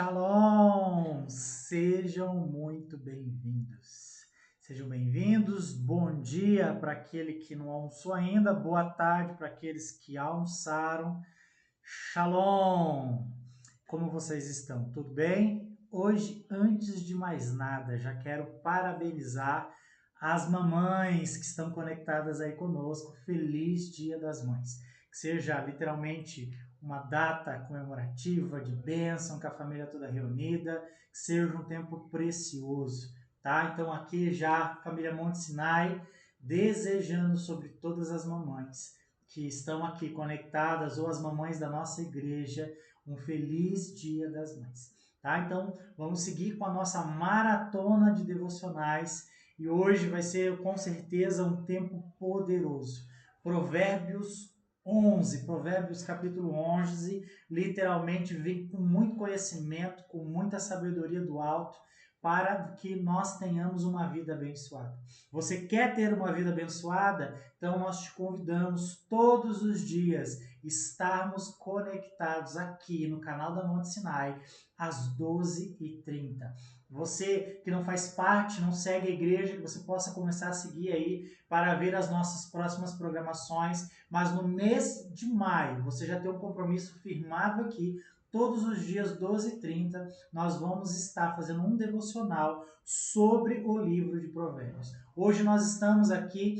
Shalom! Sejam muito bem-vindos. Sejam bem-vindos. Bom dia para aquele que não almoçou ainda. Boa tarde para aqueles que almoçaram. Shalom! Como vocês estão? Tudo bem? Hoje, antes de mais nada, já quero parabenizar as mamães que estão conectadas aí conosco. Feliz Dia das Mães. Que seja literalmente uma data comemorativa de bênção, com a família toda reunida, que seja um tempo precioso, tá? Então aqui já, família Monte Sinai, desejando sobre todas as mamães que estão aqui conectadas, ou as mamães da nossa igreja, um feliz Dia das Mães, tá? Então vamos seguir com a nossa maratona de devocionais, e hoje vai ser com certeza um tempo poderoso. Provérbios capítulo 11, literalmente vem com muito conhecimento, com muita sabedoria do alto, para que nós tenhamos uma vida abençoada. Você quer ter uma vida abençoada? Então nós te convidamos todos os dias estarmos conectados aqui no canal da Monte Sinai às 12h30. Você que não faz parte, não segue a igreja, que você possa começar a seguir aí para ver as nossas próximas programações. Mas no mês de maio, você já tem um compromisso firmado aqui. Todos os dias, 12h30, nós vamos estar fazendo um devocional sobre o livro de Provérbios. Hoje nós estamos aqui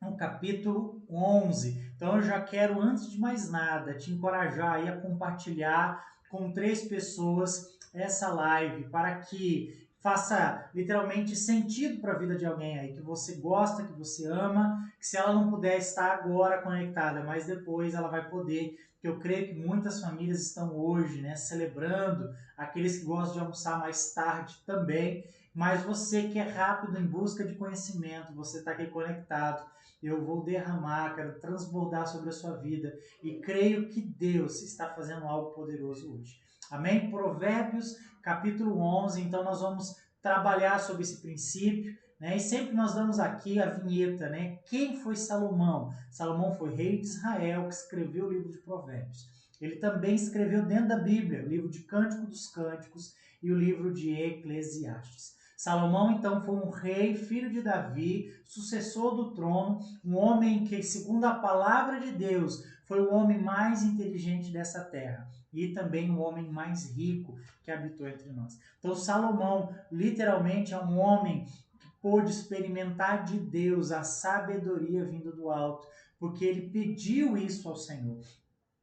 no capítulo 11. Então eu já quero, antes de mais nada, te encorajar aí a compartilhar com 3 pessoas essa live, para que faça literalmente sentido para a vida de alguém aí, que você gosta, que você ama, que se ela não puder estar agora conectada, mas depois ela vai poder, que eu creio que muitas famílias estão hoje, né, celebrando, aqueles que gostam de almoçar mais tarde também, mas você que é rápido em busca de conhecimento, você está aqui conectado, eu vou derramar, quero transbordar sobre a sua vida, e creio que Deus está fazendo algo poderoso hoje. Amém? Provérbios, capítulo 11, então nós vamos trabalhar sobre esse princípio, né? E sempre nós damos aqui a vinheta, né? Quem foi Salomão? Salomão foi rei de Israel, que escreveu o livro de Provérbios. Ele também escreveu dentro da Bíblia o livro de Cântico dos Cânticos e o livro de Eclesiastes. Salomão, então, foi um rei, filho de Davi, sucessor do trono, um homem que, segundo a palavra de Deus, foi o homem mais inteligente dessa terra e também o homem mais rico que habitou entre nós. Então, Salomão, literalmente, é um homem que pôde experimentar de Deus a sabedoria vindo do alto, porque ele pediu isso ao Senhor.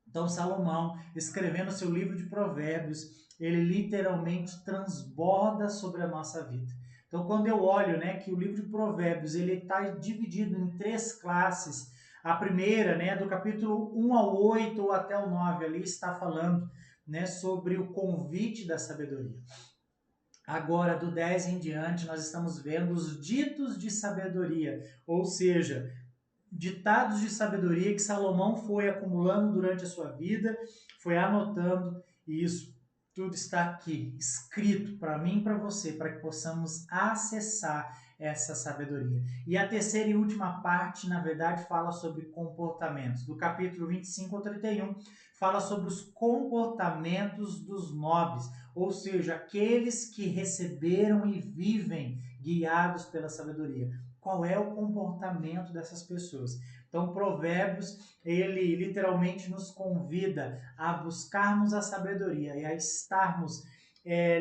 Então, Salomão, escrevendo seu livro de Provérbios, ele literalmente transborda sobre a nossa vida. Então, quando eu olho, né, que o livro de Provérbios ele está dividido em 3 classes. A primeira, né, do capítulo 1 ao 8 ou até o 9, ali está falando, né, sobre o convite da sabedoria. Agora, do 10 em diante, nós estamos vendo os ditos de sabedoria, ou seja, ditados de sabedoria que Salomão foi acumulando durante a sua vida, foi anotando, e isso tudo está aqui, escrito para mim e para você, para que possamos acessar essa sabedoria. E a terceira e última parte, na verdade, fala sobre comportamentos. Do capítulo 25 ao 31, fala sobre os comportamentos dos nobres, ou seja, aqueles que receberam e vivem guiados pela sabedoria. Qual é o comportamento dessas pessoas? Então, Provérbios, ele literalmente nos convida a buscarmos a sabedoria e a estarmos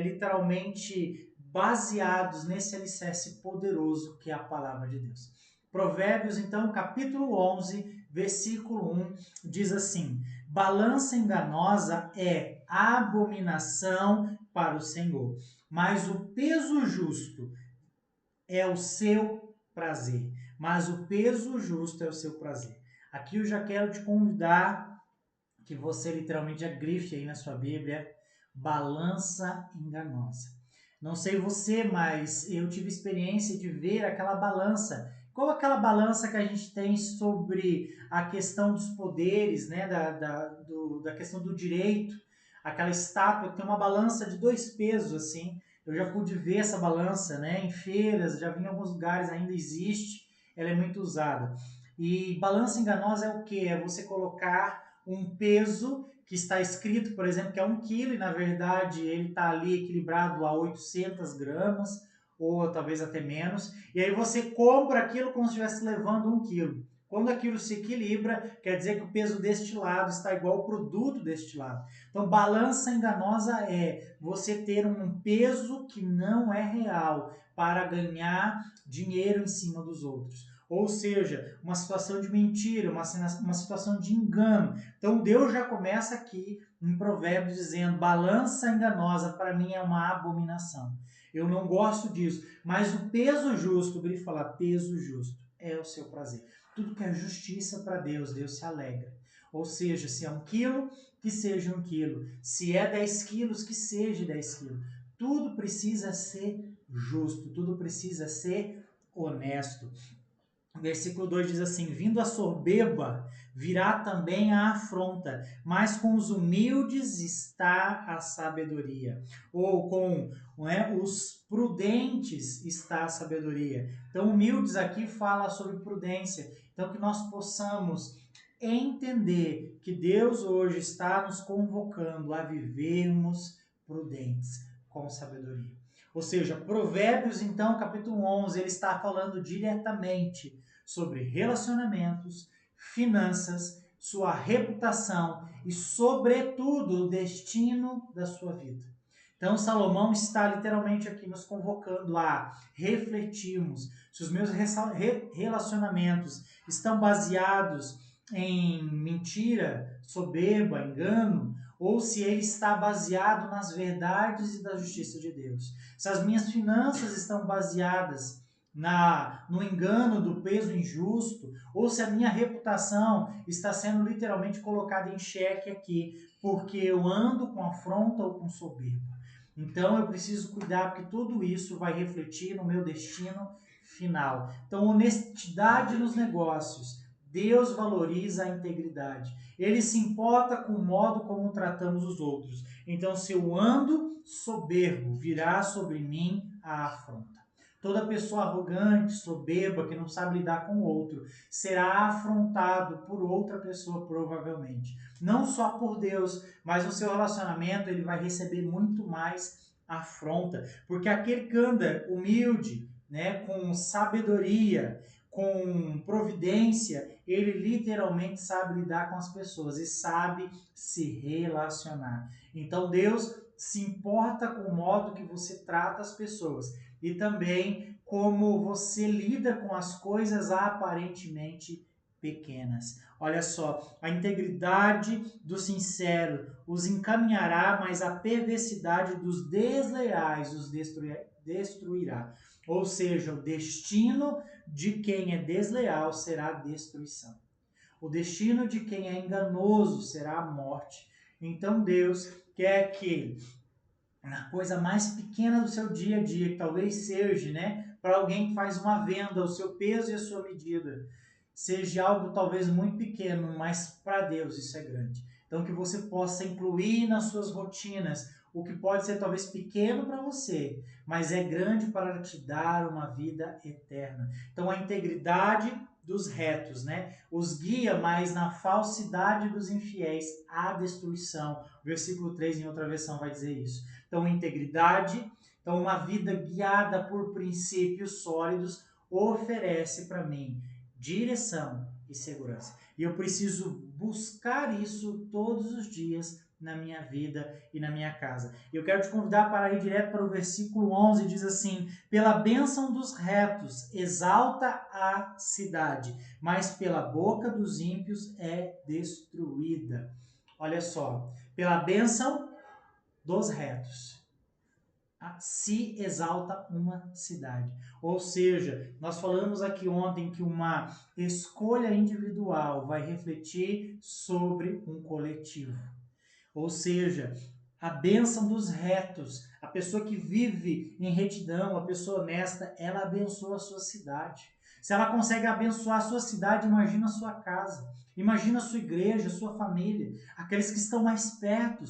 literalmente baseados nesse alicerce poderoso que é a palavra de Deus. Provérbios, então, capítulo 11, versículo 1, diz assim: balança enganosa é abominação para o Senhor, mas o peso justo é o seu prazer. Mas o peso justo é o seu prazer. Aqui eu já quero te convidar que você literalmente já grife aí na sua Bíblia, balança enganosa. Não sei você, mas eu tive experiência de ver aquela balança. Qual aquela balança que a gente tem sobre a questão dos poderes, né, da questão do direito? Aquela estátua que tem uma balança de 2 pesos, assim. Eu já pude ver essa balança, né, em feiras, já vi em alguns lugares, ainda existe. Ela é muito usada. E balança enganosa é o quê? É você colocar um peso que está escrito, por exemplo, que é 1 quilo e na verdade ele está ali equilibrado a 800 gramas, ou talvez até menos, e aí você compra aquilo como se estivesse levando 1 quilo. Quando aquilo se equilibra, quer dizer que o peso destilado está igual ao produto destilado. Então, balança enganosa é você ter um peso que não é real para ganhar dinheiro em cima dos outros. Ou seja, uma situação de mentira, uma situação de engano. Então, Deus já começa aqui em Provérbios dizendo: balança enganosa para mim é uma abominação. Eu não gosto disso. Mas o peso justo, ele fala, peso justo é o seu prazer. Tudo que é justiça para Deus, Deus se alegra. Ou seja, se é 1 quilo, que seja 1 quilo. Se é 10 quilos, que seja 10 quilos. Tudo precisa ser justo, tudo precisa ser honesto. Versículo 2 diz assim: vindo a soberba, virá também a afronta, mas com os humildes está a sabedoria. Ou com os prudentes está a sabedoria. Então, humildes aqui fala sobre prudência. Então, que nós possamos entender que Deus hoje está nos convocando a vivermos prudentes, com sabedoria. Ou seja, Provérbios, então, capítulo 11, ele está falando diretamente sobre relacionamentos, finanças, sua reputação e, sobretudo, o destino da sua vida. Então, Salomão está literalmente aqui nos convocando a refletirmos se os meus relacionamentos estão baseados em mentira, soberba, engano, ou se ele está baseado nas verdades e da justiça de Deus. Se as minhas finanças estão baseadas no engano do peso injusto, ou se a minha reputação está sendo literalmente colocada em xeque aqui, porque eu ando com afronta ou com soberba. Então eu preciso cuidar, porque tudo isso vai refletir no meu destino final. Então, honestidade nos negócios. Deus valoriza a integridade. Ele se importa com o modo como tratamos os outros. Então, se eu ando soberbo, virá sobre mim a afronta. Toda pessoa arrogante, soberba, que não sabe lidar com o outro, será afrontado por outra pessoa, provavelmente. Não só por Deus, mas no seu relacionamento ele vai receber muito mais afronta. Porque aquele que anda humilde, com sabedoria, com providência, ele literalmente sabe lidar com as pessoas e sabe se relacionar. Então Deus se importa com o modo que você trata as pessoas e também como você lida com as coisas aparentemente pequenas. Olha só, a integridade do sincero os encaminhará, mas a perversidade dos desleais os destruirá. Ou seja, o destino de quem é desleal será a destruição. O destino de quem é enganoso será a morte. Então Deus quer que na coisa mais pequena do seu dia a dia, que talvez seja, para alguém que faz uma venda, o seu peso e a sua medida, seja algo talvez muito pequeno, mas para Deus isso é grande. Então que você possa incluir nas suas rotinas o que pode ser talvez pequeno para você, mas é grande para te dar uma vida eterna. Então a integridade dos retos, os guia, mas na falsidade dos infiéis, a destruição. O versículo 3 em outra versão vai dizer isso. Então integridade, então uma vida guiada por princípios sólidos oferece para mim direção e segurança. E eu preciso buscar isso todos os dias na minha vida e na minha casa. Eu quero te convidar para ir direto para o versículo 11, diz assim: pela bênção dos retos exalta a cidade, mas pela boca dos ímpios é destruída. Olha só, pela bênção dos retos se exalta uma cidade. Ou seja, nós falamos aqui ontem que uma escolha individual vai refletir sobre um coletivo. Ou seja, a bênção dos retos, a pessoa que vive em retidão, a pessoa honesta, ela abençoa a sua cidade. Se ela consegue abençoar a sua cidade, imagina a sua casa, imagina a sua igreja, a sua família, aqueles que estão mais perto.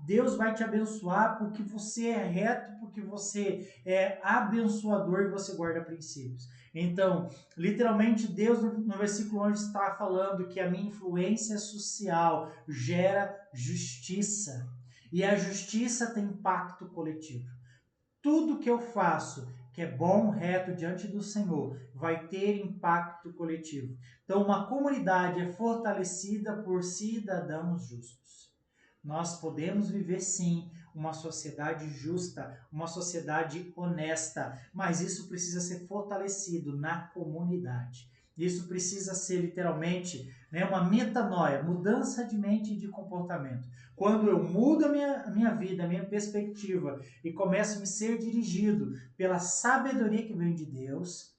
Deus vai te abençoar porque você é reto, porque você é abençoador e você guarda princípios. Então, literalmente, Deus no versículo 11 está falando que a minha influência social gera justiça. E a justiça tem impacto coletivo. Tudo que eu faço que é bom, reto diante do Senhor, vai ter impacto coletivo. Então, uma comunidade é fortalecida por cidadãos justos. Nós podemos viver, sim, uma sociedade justa, uma sociedade honesta, mas isso precisa ser fortalecido na comunidade. Isso precisa ser literalmente, né, uma metanoia, mudança de mente e de comportamento. Quando eu mudo a minha vida, a minha perspectiva e começo a me ser dirigido pela sabedoria que vem de Deus,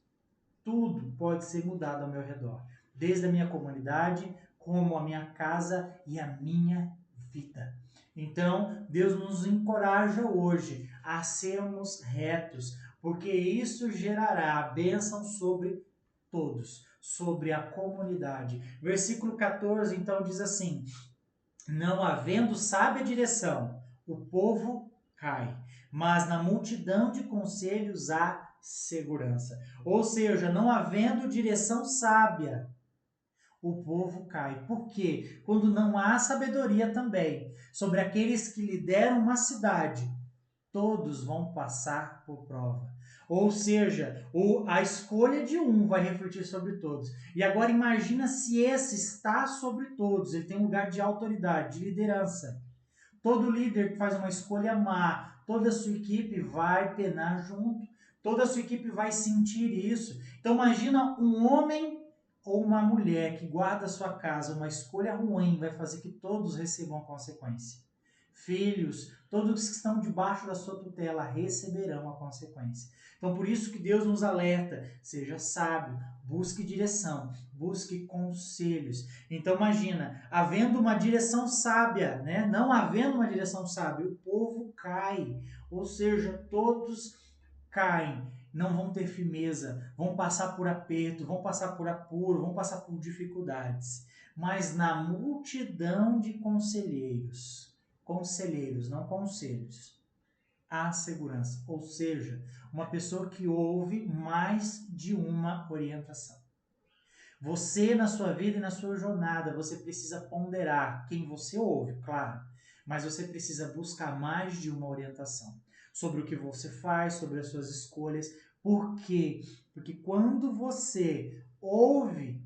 tudo pode ser mudado ao meu redor. Desde a minha comunidade, como a minha casa e a minha vida. Então, Deus nos encoraja hoje a sermos retos, porque isso gerará a bênção sobre todos, sobre a comunidade. Versículo 14, então, diz assim: não havendo sábia direção, o povo cai, mas na multidão de conselhos há segurança. Ou seja, não havendo direção sábia, o povo cai. Por quê? Quando não há sabedoria também sobre aqueles que lideram uma cidade, todos vão passar por prova. Ou seja, a escolha de um vai refletir sobre todos. E agora imagina se esse está sobre todos, ele tem um lugar de autoridade, de liderança. Todo líder que faz uma escolha má, toda a sua equipe vai penar junto. Toda a sua equipe vai sentir isso. Então imagina um homem ou uma mulher que guarda a sua casa, uma escolha ruim vai fazer que todos recebam a consequência. Filhos, todos que estão debaixo da sua tutela receberão a consequência. Então, por isso que Deus nos alerta: seja sábio, busque direção, busque conselhos. Então, imagina, havendo uma direção sábia, né? Não havendo uma direção sábia, o povo cai. Ou seja, todos caem, não vão ter firmeza, vão passar por aperto, vão passar por apuro, vão passar por dificuldades. Mas na multidão de conselheiros, não conselhos, há segurança. Ou seja, uma pessoa que ouve mais de uma orientação. Você, na sua vida e na sua jornada, você precisa ponderar quem você ouve, claro, mas você precisa buscar mais de uma orientação sobre o que você faz, sobre as suas escolhas. Por quê? Porque quando você ouve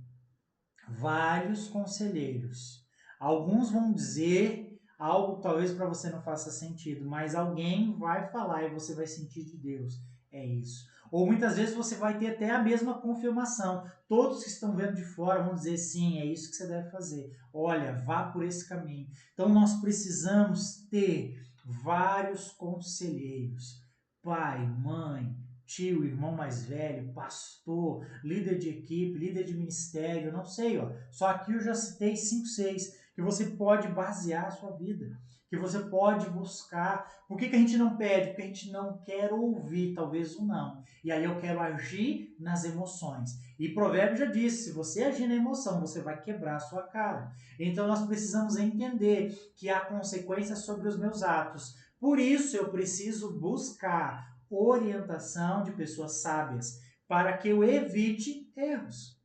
vários conselheiros, alguns vão dizer algo talvez para você não faça sentido, mas alguém vai falar e você vai sentir de Deus. É isso. Ou muitas vezes você vai ter até a mesma confirmação. Todos que estão vendo de fora vão dizer: sim, é isso que você deve fazer. Olha, vá por esse caminho. Então nós precisamos ter vários conselheiros. Pai, mãe, tio, irmão mais velho, pastor, líder de equipe, líder de ministério, não sei, ó. Só aqui eu já citei 5, 6 que você pode basear a sua vida, que você pode buscar. Por que a gente não pede? Porque a gente não quer ouvir, talvez, o não. E aí eu quero agir nas emoções. E Provérbio já disse: se você agir na emoção, você vai quebrar a sua cara. Então nós precisamos entender que há consequências sobre os meus atos. Por isso eu preciso buscar orientação de pessoas sábias, para que eu evite erros.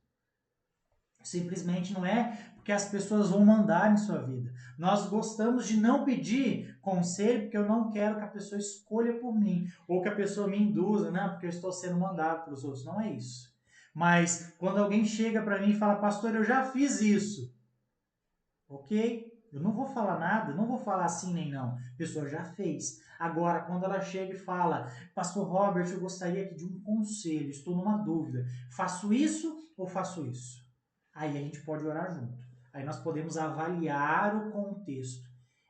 Simplesmente não é porque as pessoas vão mandar em sua vida. Nós gostamos de não pedir conselho porque eu não quero que a pessoa escolha por mim, ou que a pessoa me induza, não, porque eu estou sendo mandado pelos outros. Não é isso. Mas quando alguém chega para mim e fala: pastor, eu já fiz isso. Ok? Eu não vou falar nada, não vou falar sim nem não. A pessoa já fez. Agora, quando ela chega e fala: pastor Robert, eu gostaria aqui de um conselho, estou numa dúvida. Faço isso ou faço isso? Aí a gente pode orar junto. Aí nós podemos avaliar o contexto.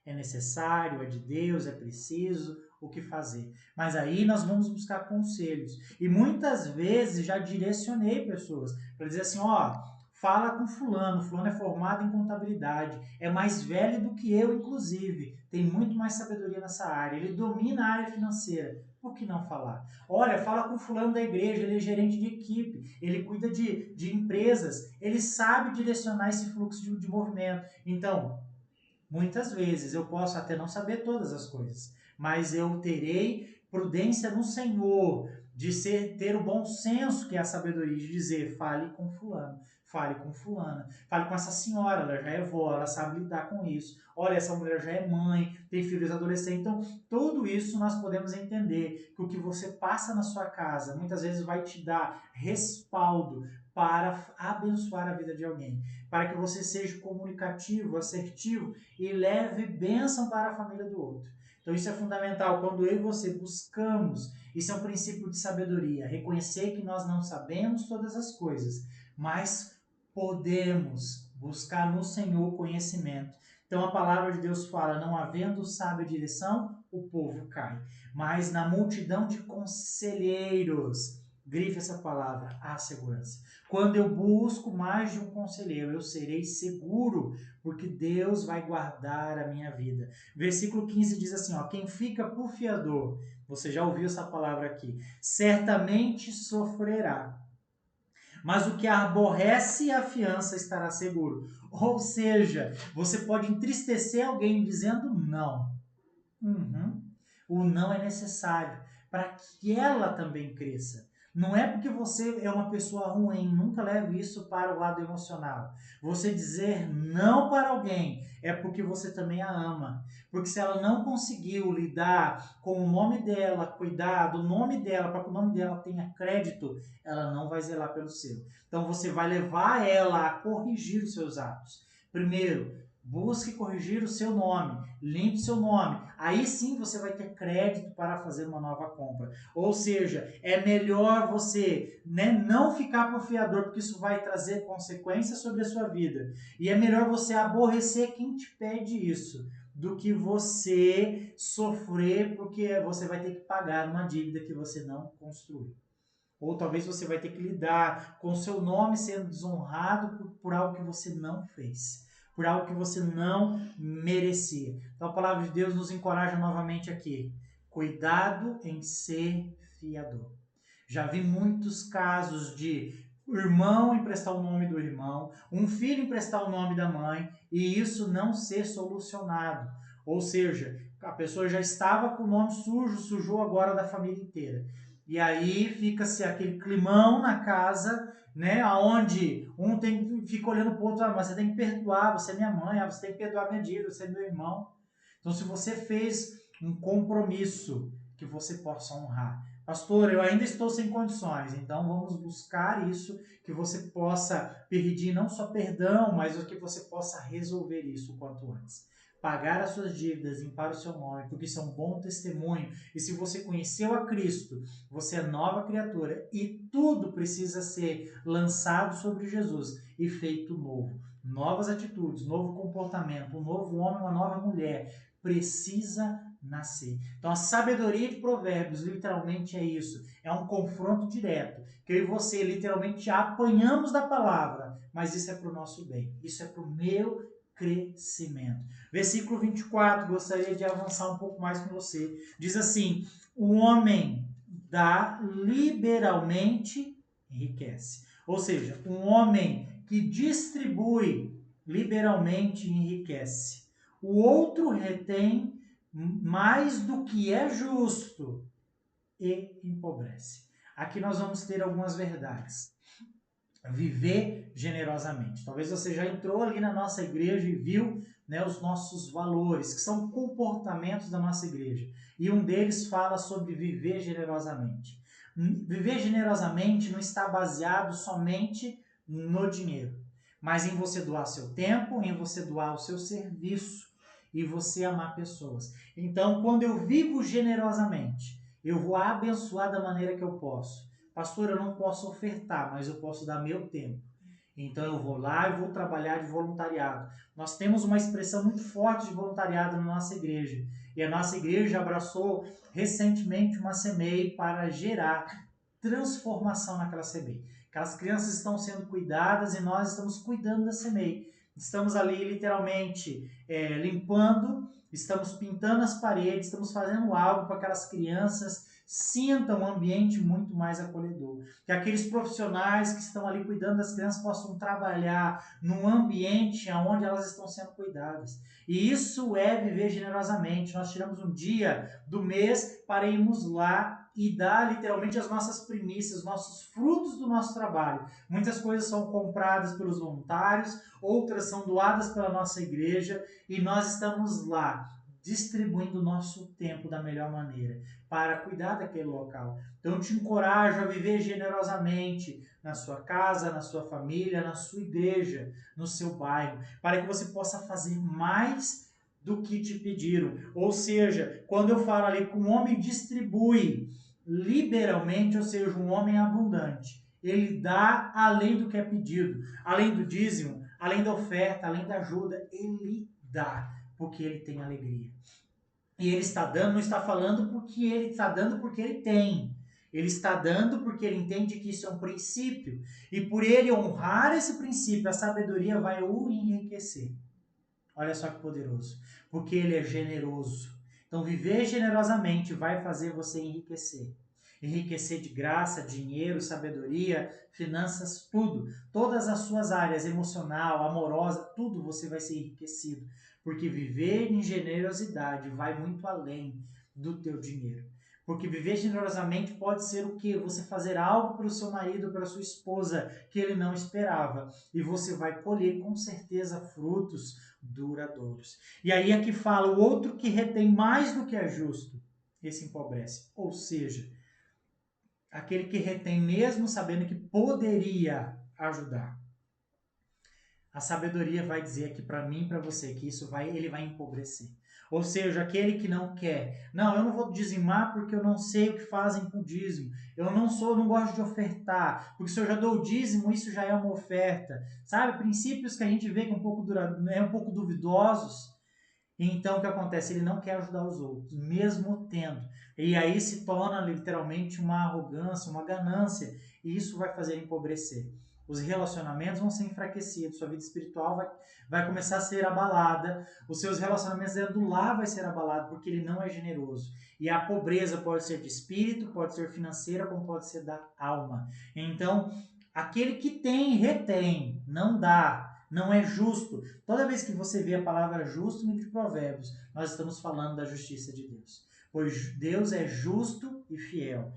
É necessário, é de Deus, é preciso, o que fazer. Mas aí nós vamos buscar conselhos. E muitas vezes já direcionei pessoas para dizer assim: ó, fala com fulano é formado em contabilidade, é mais velho do que eu, inclusive, tem muito mais sabedoria nessa área, ele domina a área financeira. Por que não falar? Olha, fala com fulano da igreja, ele é gerente de equipe, ele cuida de empresas, ele sabe direcionar esse fluxo de movimento. Então, muitas vezes eu posso até não saber todas as coisas, mas eu terei prudência no Senhor de ter o bom senso, que é a sabedoria, de dizer, fale com fulano, fale com fulana, fale com essa senhora, ela já é vó, ela sabe lidar com isso. Olha, essa mulher já é mãe, tem filhos adolescentes. Então, tudo isso nós podemos entender que o que você passa na sua casa, muitas vezes vai te dar respaldo para abençoar a vida de alguém, para que você seja comunicativo, assertivo e leve bênção para a família do outro. Então isso é fundamental. Quando eu e você buscamos, isso é um princípio de sabedoria, reconhecer que nós não sabemos todas as coisas, mas podemos buscar no Senhor conhecimento. Então a palavra de Deus fala, não havendo sábia direção, o povo cai. Mas na multidão de conselheiros, grife essa palavra, há segurança. Quando eu busco mais de um conselheiro, eu serei seguro, porque Deus vai guardar a minha vida. Versículo 15 diz assim, ó, quem fica por fiador, você já ouviu essa palavra aqui, certamente sofrerá. Mas o que aborrece a fiança estará seguro. Ou seja, você pode entristecer alguém dizendo não. O não é necessário para que ela também cresça. Não é porque você é uma pessoa ruim, nunca leve isso para o lado emocional. Você dizer não para alguém é porque você também a ama. Porque se ela não conseguiu lidar com o nome dela, cuidar do nome dela, para que o nome dela tenha crédito, ela não vai zelar pelo seu. Então você vai levar ela a corrigir os seus atos. Primeiro, busque corrigir o seu nome, limpe seu nome. Aí sim você vai ter crédito para fazer uma nova compra. Ou seja, é melhor você não ficar por fiador, porque isso vai trazer consequências sobre a sua vida. E é melhor você aborrecer quem te pede isso, do que você sofrer porque você vai ter que pagar uma dívida que você não construiu. Ou talvez você vai ter que lidar com o seu nome sendo desonrado por algo que você não fez, por algo que você não merecia. Então a palavra de Deus nos encoraja novamente aqui. Cuidado em ser fiador. Já vi muitos casos de o irmão emprestar o nome do irmão, um filho emprestar o nome da mãe e isso não ser solucionado. Ou seja, a pessoa já estava com o nome sujo, sujou agora da família inteira. E aí fica-se aquele climão na casa, né, onde um fica olhando para o outro, mas você tem que perdoar, você é minha mãe, você tem que perdoar minha dívida, você é meu irmão. Então se você fez um compromisso que você possa honrar. Pastor, eu ainda estou sem condições, então vamos buscar isso, que você possa pedir não só perdão, mas que você possa resolver isso o quanto antes. Pagar as suas dívidas, limpar o seu nome, porque isso é um bom testemunho. E se você conheceu a Cristo, você é nova criatura e tudo precisa ser lançado sobre Jesus e feito novo. Novas atitudes, novo comportamento, um novo homem, uma nova mulher precisa nascer. Então a sabedoria de Provérbios literalmente é isso, é um confronto direto, que eu e você literalmente apanhamos da palavra, mas isso é para o nosso bem, isso é para o meu crescimento. Versículo 24, gostaria de avançar um pouco mais com você. Diz assim, o homem dá liberalmente enriquece. Ou seja, um homem que distribui liberalmente enriquece. O outro retém mais do que é justo e empobrece. Aqui nós vamos ter algumas verdades. Viver generosamente. Talvez você já entrou ali na nossa igreja e viu, né, os nossos valores, que são comportamentos da nossa igreja. E um deles fala sobre viver generosamente. Viver generosamente não está baseado somente no dinheiro, mas em você doar seu tempo, em você doar o seu serviço e você amar pessoas. Então, quando eu vivo generosamente, eu vou abençoar da maneira que eu posso. Pastor, eu não posso ofertar, mas eu posso dar meu tempo. Então eu vou lá e vou trabalhar de voluntariado. Nós temos uma expressão muito forte de voluntariado na nossa igreja. E a nossa igreja abraçou recentemente uma CMEI para gerar transformação naquela CMEI. Aquelas crianças estão sendo cuidadas e nós estamos cuidando da CMEI. Estamos ali literalmente limpando, estamos pintando as paredes, estamos fazendo algo para aquelas crianças sintam um ambiente muito mais acolhedor. Que aqueles profissionais que estão ali cuidando das crianças possam trabalhar num ambiente onde elas estão sendo cuidadas. E isso é viver generosamente. Nós tiramos um dia do mês para irmos lá e dar literalmente as nossas primícias, os nossos frutos do nosso trabalho. Muitas coisas são compradas pelos voluntários, outras são doadas pela nossa igreja e nós estamos lá distribuindo o nosso tempo da melhor maneira para cuidar daquele local. Então, eu te encorajo a viver generosamente na sua casa, na sua família, na sua igreja, no seu bairro, para que você possa fazer mais do que te pediram. Ou seja, quando eu falo ali que um homem distribui liberalmente, ou seja, um homem abundante, ele dá além do que é pedido, além do dízimo, além da oferta, além da ajuda, ele dá, porque ele tem alegria. E ele está dando, não está falando porque ele está dando porque ele tem. Ele está dando porque ele entende que isso é um princípio. E por ele honrar esse princípio, a sabedoria vai o enriquecer. Olha só que poderoso. Porque ele é generoso. Então, viver generosamente vai fazer você enriquecer. Enriquecer de graça, dinheiro, sabedoria, finanças, tudo. Todas as suas áreas, emocional, amorosa, tudo você vai ser enriquecido. Porque viver em generosidade vai muito além do teu dinheiro. Porque viver generosamente pode ser o quê? Você fazer algo para o seu marido, para a sua esposa, que ele não esperava. E você vai colher com certeza frutos duradouros. E aí é que fala, o outro que retém mais do que é justo, esse empobrece. Ou seja, aquele que retém mesmo sabendo que poderia ajudar. A sabedoria vai dizer aqui para mim e para você que ele vai empobrecer. Ou seja, aquele que não quer, não, eu não vou dizimar porque eu não sei o que fazem com o dízimo. Eu não gosto de ofertar, porque se eu já dou o dízimo, isso já é uma oferta. Sabe, princípios que a gente vê que um pouco duvidosos. Então, o que acontece? Ele não quer ajudar os outros, mesmo tendo. E aí se torna literalmente uma arrogância, uma ganância, e isso vai fazer empobrecer. Os relacionamentos vão ser enfraquecidos, sua vida espiritual vai começar a ser abalada, os seus relacionamentos dentro do lar vai ser abalado, porque ele não é generoso. E a pobreza pode ser de espírito, pode ser financeira, como pode ser da alma. Então, aquele que tem, retém, não dá. Não é justo. Toda vez que você vê a palavra justo no livro de Provérbios, nós estamos falando da justiça de Deus. Pois Deus é justo e fiel.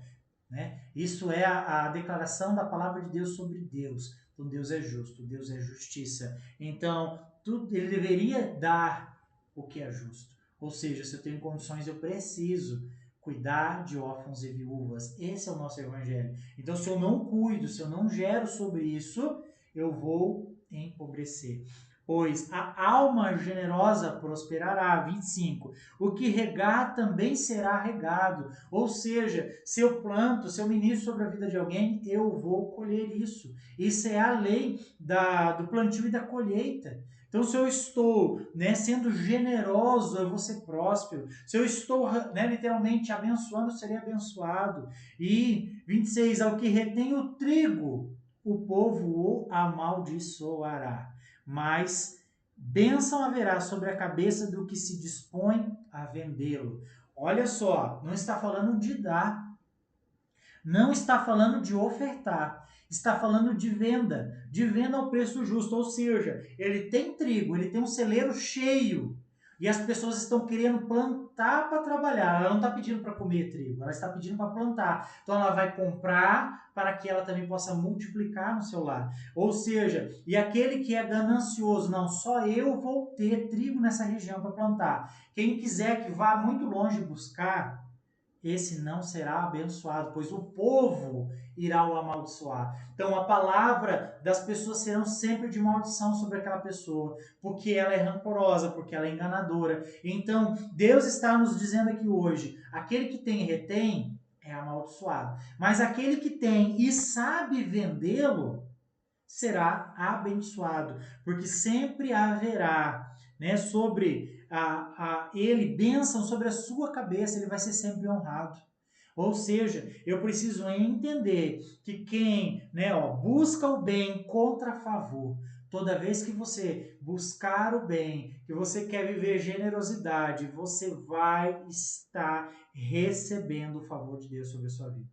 Né? Isso é a declaração da palavra de Deus sobre Deus. Então Deus é justo, Deus é justiça. Então ele deveria dar o que é justo. Ou seja, se eu tenho condições, eu preciso cuidar de órfãos e viúvas. Esse é o nosso evangelho. Então se eu não cuido, se eu não gero sobre isso, eu vou empobrecer. Pois a alma generosa prosperará. 25. O que regar também será regado. Ou seja, se eu planto, se eu ministro sobre a vida de alguém, eu vou colher isso. Isso é a lei do plantio e da colheita. Então, se eu estou sendo generoso, eu vou ser próspero. Se eu estou literalmente abençoando, eu serei abençoado. E 26. Ao que retém o trigo, o povo o amaldiçoará. Mas bênção haverá sobre a cabeça do que se dispõe a vendê-lo. Olha só, não está falando de dar, não está falando de ofertar, está falando de venda ao preço justo, ou seja, ele tem trigo, ele tem um celeiro cheio, e as pessoas estão querendo plantar para trabalhar. Ela não está pedindo para comer trigo, ela está pedindo para plantar. Então ela vai comprar para que ela também possa multiplicar no seu lar. Ou seja, e aquele que é ganancioso, não, só eu vou ter trigo nessa região para plantar. Quem quiser que vá muito longe buscar, esse não será abençoado, pois o povo irá o amaldiçoar. Então a palavra das pessoas serão sempre de maldição sobre aquela pessoa, porque ela é rancorosa, porque ela é enganadora. Então Deus está nos dizendo aqui hoje, aquele que tem e retém é amaldiçoado, mas aquele que tem e sabe vendê-lo será abençoado, porque sempre haverá sobre ele bênção sobre a sua cabeça, ele vai ser sempre honrado. Ou seja, eu preciso entender que quem busca o bem encontra favor. Toda vez que você buscar o bem, que você quer viver generosidade, você vai estar recebendo o favor de Deus sobre a sua vida.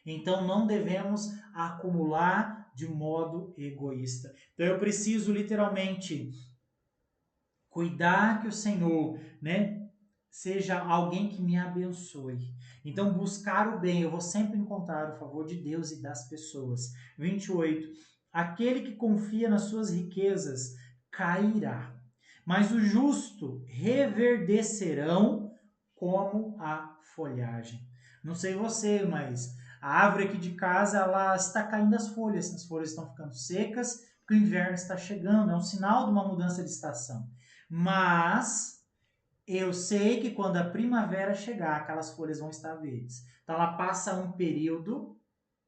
Então não devemos acumular de modo egoísta. Então eu preciso literalmente cuidar que o Senhor, seja alguém que me abençoe. Então, buscar o bem, eu vou sempre encontrar o favor de Deus e das pessoas. 28. Aquele que confia nas suas riquezas cairá, mas o justo reverdecerão como a folhagem. Não sei você, mas a árvore aqui de casa, ela está caindo as folhas estão ficando secas, porque o inverno está chegando, é um sinal de uma mudança de estação. Mas eu sei que quando a primavera chegar, aquelas folhas vão estar verdes. Então ela passa um período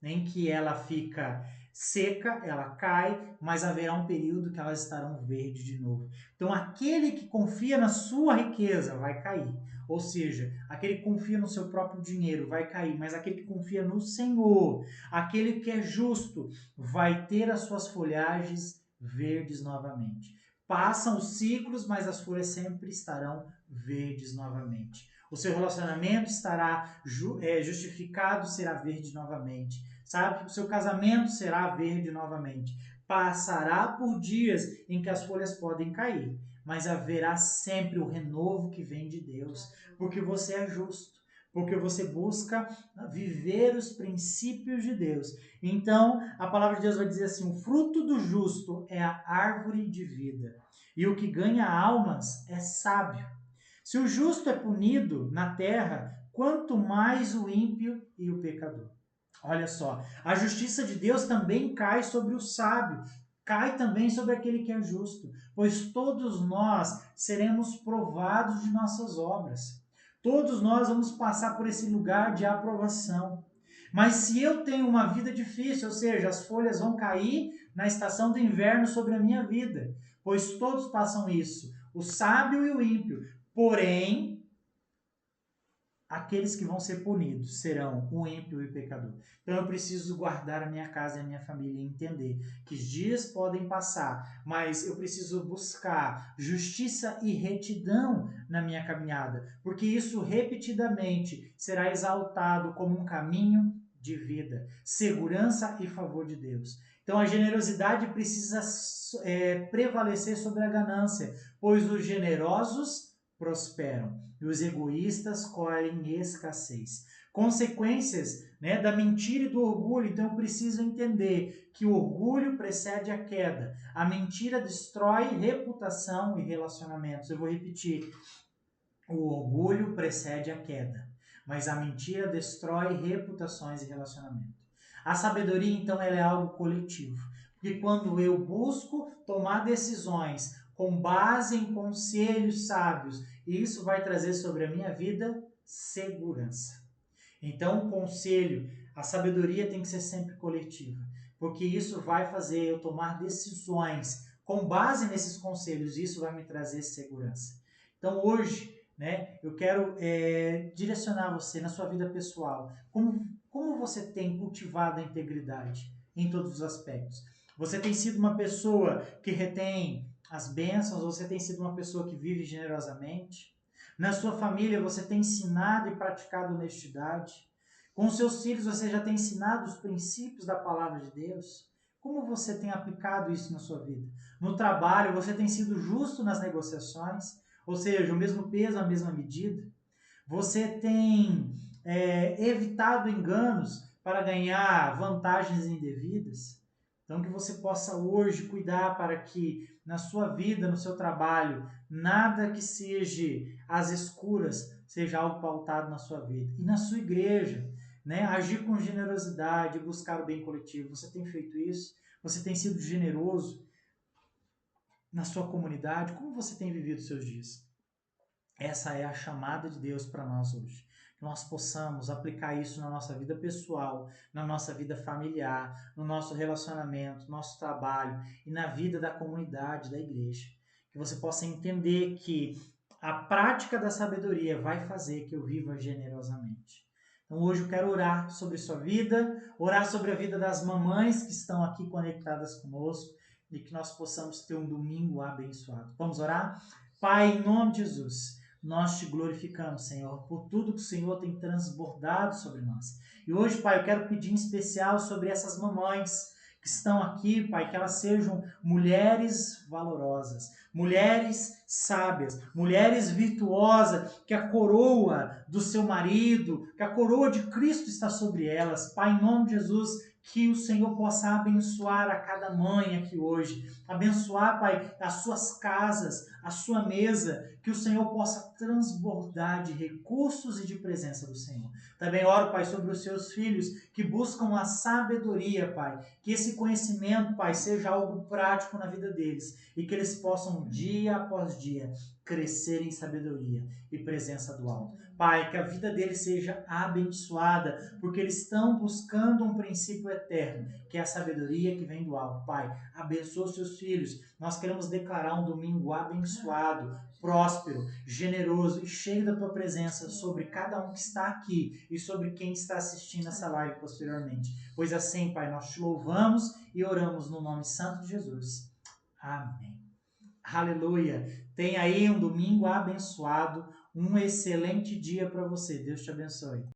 em que ela fica seca, ela cai, mas haverá um período que elas estarão verdes de novo. Então aquele que confia na sua riqueza vai cair. Ou seja, aquele que confia no seu próprio dinheiro vai cair, mas aquele que confia no Senhor, aquele que é justo, vai ter as suas folhagens verdes novamente. Passam os ciclos, mas as folhas sempre estarão verdes novamente. O seu relacionamento estará justificado, será verde novamente. Sabe? O seu casamento será verde novamente. Passará por dias em que as folhas podem cair, mas haverá sempre o renovo que vem de Deus, porque você é justo, porque você busca viver os princípios de Deus. Então, a palavra de Deus vai dizer assim: o fruto do justo é a árvore de vida, e o que ganha almas é sábio. Se o justo é punido na terra, quanto mais o ímpio e o pecador. Olha só, a justiça de Deus também cai sobre o sábio, cai também sobre aquele que é justo, pois todos nós seremos provados de nossas obras. Todos nós vamos passar por esse lugar de aprovação. Mas se eu tenho uma vida difícil, ou seja, as folhas vão cair na estação do inverno sobre a minha vida, pois todos passam isso, o sábio e o ímpio. Porém, aqueles que vão ser punidos serão o ímpio e o pecador. Então eu preciso guardar a minha casa e a minha família e entender que os dias podem passar, mas eu preciso buscar justiça e retidão na minha caminhada, porque isso repetidamente será exaltado como um caminho de vida, segurança e favor de Deus. Então a generosidade precisa prevalecer sobre a ganância, pois os generosos prosperam e os egoístas colhem escassez. Consequências, né, da mentira e do orgulho. Então eu preciso entender que o orgulho precede a queda. A mentira destrói reputação e relacionamentos. Eu vou repetir. O orgulho precede a queda, mas a mentira destrói reputações e relacionamentos. A sabedoria, então, ela é algo coletivo. Porque quando eu busco tomar decisões com base em conselhos sábios, isso vai trazer sobre a minha vida segurança. Então, o conselho, a sabedoria tem que ser sempre coletiva, porque isso vai fazer eu tomar decisões com base nesses conselhos, isso vai me trazer segurança. Então, hoje, né, eu quero direcionar você na sua vida pessoal. Como você tem cultivado a integridade em todos os aspectos? Você tem sido uma pessoa que retém as bênçãos? Você tem sido uma pessoa que vive generosamente? Na sua família, você tem ensinado e praticado honestidade? Com seus filhos, você já tem ensinado os princípios da palavra de Deus? Como você tem aplicado isso na sua vida? No trabalho, você tem sido justo nas negociações? Ou seja, o mesmo peso, a mesma medida? Você tem evitado enganos para ganhar vantagens indevidas? Então, que você possa hoje cuidar para que na sua vida, no seu trabalho, nada que seja às escuras seja algo pautado na sua vida. E na sua igreja, né? Agir com generosidade, buscar o bem coletivo. Você tem feito isso? Você tem sido generoso na sua comunidade? Como você tem vivido os seus dias? Essa é a chamada de Deus para nós hoje. Que nós possamos aplicar isso na nossa vida pessoal, na nossa vida familiar, no nosso relacionamento, no nosso trabalho e na vida da comunidade, da igreja. Que você possa entender que a prática da sabedoria vai fazer que eu viva generosamente. Então hoje eu quero orar sobre sua vida, orar sobre a vida das mamães que estão aqui conectadas conosco e que nós possamos ter um domingo abençoado. Vamos orar? Pai, em nome de Jesus, nós te glorificamos, Senhor, por tudo que o Senhor tem transbordado sobre nós. E hoje, Pai, eu quero pedir em especial sobre essas mamães que estão aqui, Pai, que elas sejam mulheres valorosas, mulheres sábias, mulheres virtuosas, que a coroa do seu marido, que a coroa de Cristo está sobre elas. Pai, em nome de Jesus, que o Senhor possa abençoar a cada mãe aqui hoje, abençoar, Pai, as suas casas, a sua mesa, que o Senhor possa transbordar de recursos e de presença do Senhor. Também oro, Pai, sobre os seus filhos que buscam a sabedoria, Pai, que esse conhecimento, Pai, seja algo prático na vida deles e que eles possam, dia após dia, crescer em sabedoria e presença do alto. Pai, que a vida deles seja abençoada, porque eles estão buscando um princípio eterno, que é a sabedoria que vem do alto. Pai, abençoa os seus filhos. Nós queremos declarar um domingo abençoado, próspero, generoso e cheio da tua presença sobre cada um que está aqui e sobre quem está assistindo essa live posteriormente. Pois assim, Pai, nós te louvamos e oramos no nome santo de Jesus. Amém. Aleluia. Tenha aí um domingo abençoado, um excelente dia para você. Deus te abençoe.